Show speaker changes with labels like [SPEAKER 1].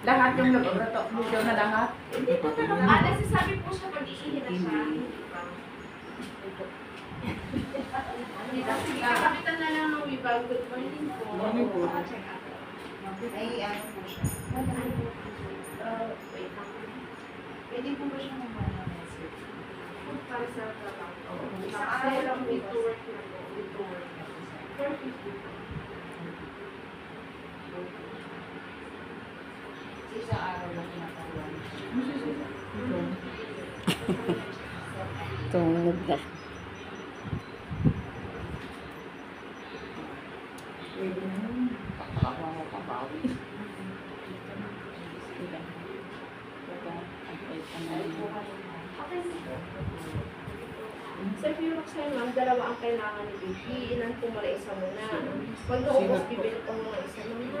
[SPEAKER 1] Lahat yung laboratory video na lahat.
[SPEAKER 2] Hindi po talaga. Nagsasabi po siya pag iihi na siya. Sige, kapitan na lang ng Wibag. Good morning po.
[SPEAKER 3] Morning po.
[SPEAKER 4] Ay, ano po siya?
[SPEAKER 2] Wait lang.
[SPEAKER 4] Pwede po ba siya mag-message?
[SPEAKER 2] Para sa trabaho.
[SPEAKER 4] Sa
[SPEAKER 2] Kasi
[SPEAKER 4] araw
[SPEAKER 2] lang
[SPEAKER 4] po
[SPEAKER 2] with
[SPEAKER 4] ba?
[SPEAKER 2] to work na po. With to work na po. 450 po.
[SPEAKER 4] Sa araw lang kinakaroon.
[SPEAKER 5] Tungod na.
[SPEAKER 1] Pwede na yun. Papawi.
[SPEAKER 2] Okay. Sa Furox na yun, dalawa ang kailangan ni Baby. Ilan po mara isa muna. Pag naubos, bibili ko mga isa muna.